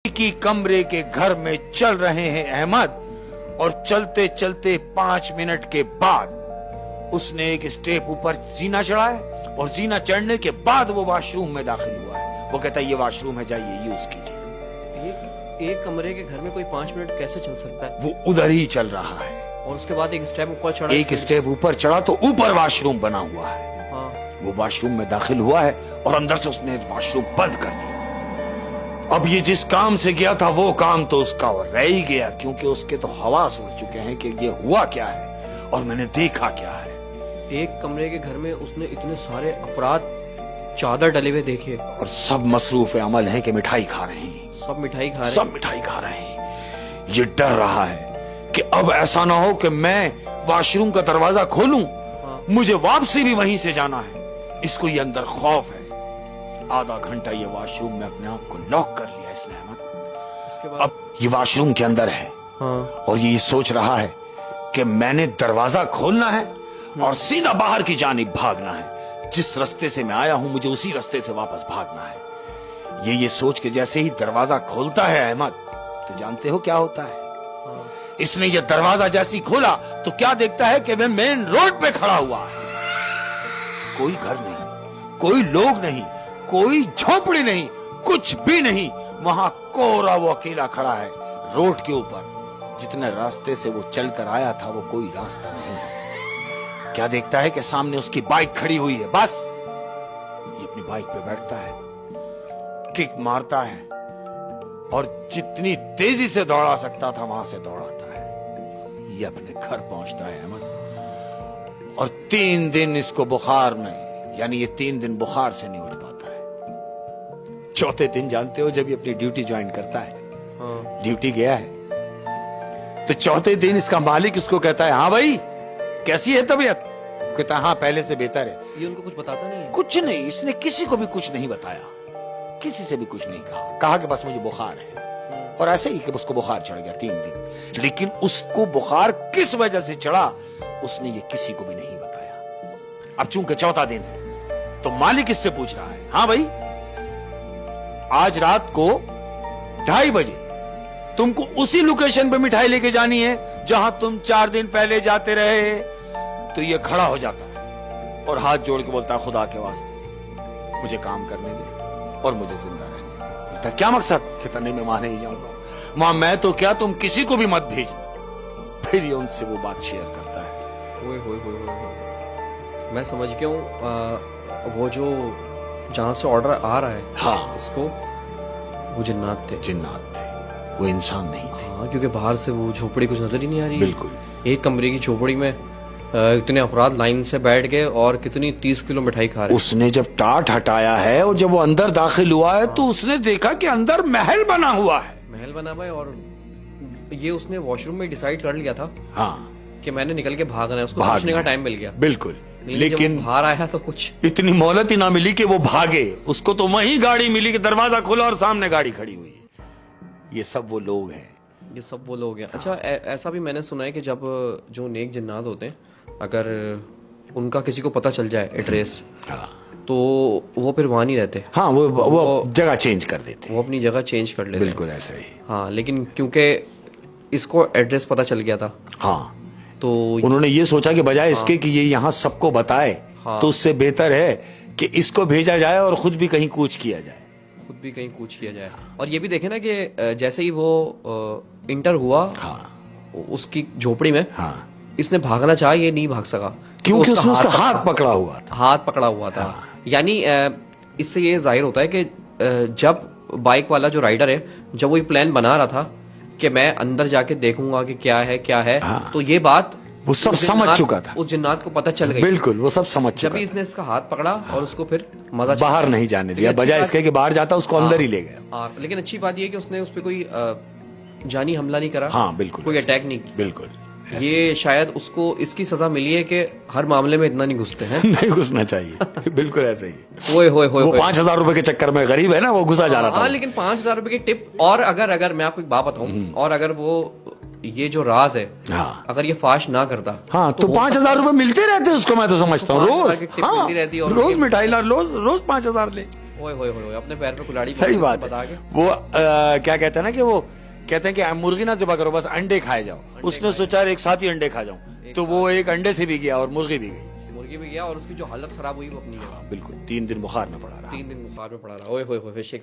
की कमरे के घर में चल रहे हैं अहमद, और चलते चलते 5 मिनट के बाद उसने एक स्टेप ऊपर जीना चढ़ा है, और जीना चढ़ने के बाद वो वॉशरूम में दाखिल हुआ है। वो कहता है ये वॉशरूम है, जाइए यूज कीजिए। एक कमरे के घर में कोई 5 मिनट कैसे चल सकता है? वो उधर ही चल रहा है, और उसके बाद एक स्टेप ऊपर चढ़ा, एक स्टेप ऊपर चढ़ा तो ऊपर वॉशरूम बना हुआ है। हाँ। वो वॉशरूम में दाखिल हुआ है और अंदर से उसने वॉशरूम बंद कर दिया। अब ये जिस काम से गया था वो काम तो उसका रह ही गया, क्योंकि उसके तो हवास उड़ चुके हैं कि ये हुआ क्या है और मैंने देखा क्या है। एक कमरे के घर में उसने इतने सारे अफराद चादर डले हुए देखे, और सब मसरूफ अमल हैं कि मिठाई खा रहे हैं, सब मिठाई खा रहे हैं। सब मिठाई खा रहे हैं। ये डर रहा है कि अब ऐसा ना हो कि मैं वॉशरूम का दरवाजा खोलूं, मुझे वापसी भी वहीं से जाना है। इसको ये अंदर खौफ है। आधा घंटा ये वॉशरूम में अपने आप को लॉक कर लिया इसने अहमद। उसके बाद अब ये वॉशरूम के अंदर है, हाँ। और ये सोच रहा है कि मैंने दरवाजा खोलना है और सीधा बाहर की जानिब भागना है। जिस रास्ते से मैं आया हूं मुझे उसी रास्ते से वापस भागना है। ये सोच के जैसे ही दरवाजा खोलता है अहमद, तो जानते हो क्या होता है? इसने ये दरवाजा जैसे ही खोला तो क्या देखता है कि मैं मेन रोड पे खड़ा हुआ है। कोई घर नहीं, कोई लोग नहीं, कोई झोपड़ी नहीं, कुछ भी नहीं। वहां कोरा वो अकेला खड़ा है रोड के ऊपर। जितने रास्ते से वो चलकर आया था वो कोई रास्ता नहीं है। क्या देखता है कि सामने उसकी बाइक खड़ी हुई है। बस ये अपनी बाइक पे बैठता है, किक मारता है, और जितनी तेजी से दौड़ा सकता था वहां से दौड़ाता है। ये अपने घर पहुंचता है अहमद, और 3 दिन इसको बुखार में, यानी ये 3 दिन बुखार से नहीं उठ पाता है। चौथे दिन जानते हो जब ये अपनी ड्यूटी ज्वाइन करता है, हाँ। ड्यूटी गया है, तो चौथे दिन इसका मालिक इसको कहता है हाँ भाई कैसी है तबीयत? कहता है हाँ पहले से बेहतर है। ये उनको कुछ बताता नहीं है? कुछ नहीं, इसने किसी को भी कुछ नहीं बताया, किसी से भी कुछ नहीं कहा। कहा कि बस मुझे बुखार है, और ऐसे ही कि उसको बुखार चढ़ गया 3 दिन। लेकिन उसको बुखार किस वजह से चढ़ा उसने ये किसी को भी नहीं बताया। अब चूंकि चौथा दिन है तो मालिक इससे पूछ रहा है हाँ भाई आज रात को 2:30 बजे तुमको उसी लोकेशन पे मिठाई लेके जानी है जहां तुम 4 दिन पहले जाते रहे। तो ये खड़ा हो जाता है और हाथ जोड़ के बोलता है खुदा के वास्ते मुझे काम करने दे और मुझे जिंदा रहने दे। बोलता क्या मकसद? कहता नहीं मैं वहां नहीं जाऊंगा, वहां मैं तो क्या तुम किसी को भी मत भेजना। फिर ये उनसे वो बात शेयर करता है। ओए मैं समझ गया हूँ। वो जो जहां से ऑर्डर आ रहा है, हाँ इसको वो जिन्नात थे। जिन्नात थे, वो इंसान नहीं थे। हाँ, क्योंकि बाहर से वो झोपड़ी कुछ नजर ही नहीं आ रही है। बिल्कुल। एक कमरे की झोपड़ी में इतने अफराद लाइन से बैठ गए और कितनी 30 किलो मिठाई खा रहे। उसने जब टाट हटाया है और जब वो अंदर दाखिल हुआ है तो उसने देखा कि अंदर महल बना हुआ है। महल बना हुआ है, और ये उसने वॉशरूम में डिसाइड कर लिया था हाँ कि मैंने निकल के भागना है। उसको सोचने का टाइम मिल गया। बिल्कुल। लेकिन जब बाहर आया तो कुछ इतनी मोहलत ही ना मिली कि वो भागे। उसको तो वहीं गाड़ी मिली कि दरवाजा खुला और सामने गाड़ी खड़ी हुई। ये सब वो लोग हैं, ये सब वो लोग हैं। अच्छा, ऐसा भी मैंने सुना है कि जब जो नेक जिन्नात होते हैं, अगर उनका किसी को पता चल जाए एड्रेस, तो वो फिर वहां नहीं रहते। हाँ वो जगह चेंज कर देते, वो अपनी जगह चेंज कर लेते। बिल्कुल ऐसा ही। हाँ, लेकिन क्योंकि इसको एड्रेस पता चल गया था, हाँ, तो उन्होंने ये सोचा कि बजाय इसके कि ये यहाँ सबको बताए, तो उससे बेहतर है कि इसको भेजा जाए और खुद भी कहीं कूच किया जाए। खुद भी कहीं कूच किया जाए। और ये भी देखे ना कि जैसे ही वो इंटर हुआ, हाँ, उसकी झोपड़ी में, हाँ, इसने भागना चाहा, ये नहीं भाग सका क्योंकि उसने उसका हाथ पकड़ा हुआ था। हाथ पकड़ा हुआ था। यानी इससे ये जाहिर होता है कि जब बाइक वाला जो राइडर है, जब वो ये प्लान बना रहा था कि मैं अंदर जाके देखूंगा कि क्या है, तो ये बात वो सब समझ चुका था, उस जिन्नात को पता चल गई। बिल्कुल, वो सब समझ चुका। जब इसने इसका हाथ पकड़ा और उसको फिर मजा बाहर नहीं जाने दिया, बजाय इसके कि बाहर जाता उसको अंदर ही ले गया। लेकिन अच्छी बात ये है कि उसने उस पर कोई जानी हमला नहीं करा। हाँ बिल्कुल, कोई अटैक नहीं किया। बिल्कुल। ये शायद उसको इसकी सजा मिली है कि हर मामले में इतना नहीं घुसते हैं। नहीं घुसना चाहिए। बिल्कुल ऐसे ही। ओए वो 5,000 रुपए के चक्कर में गरीब है ना, वो घुसा जा रहा था। हाँ, लेकिन 5,000 रुपए की टिप, और अगर मैं आपको एक बात बताऊं, और अगर वो ये जो राज है, हाँ, अगर ये फाश ना करता, हाँ, तो 5,000 रुपए मिलते रहते उसको, मैं तो समझता हूँ रोज। टिप मिलती रहती, और रोज मिठाई ला, रोज 5,000 ले। ओए होए होए, अपने पैर पे कुल्हाड़ी सही मार के बात बता है. के. वो क्या कहते हैं ना कि वो कहते हैं कि मुर्गी ना ज़िबा करो, बस अंडे खाए जाओ. उसने सोचा एक साथ ही अंडे खा जाऊं, तो वो एक अंडे से भी गया और मुर्गी भी गई. मुर्गी भी गया और उसकी जो हालत खराब हुई वो अपनी जगह. बिल्कुल 3 दिन बुखार में पड़ा रहा. 3 दिन बुखार में पड़ा रहा. ओए होए होए, शेख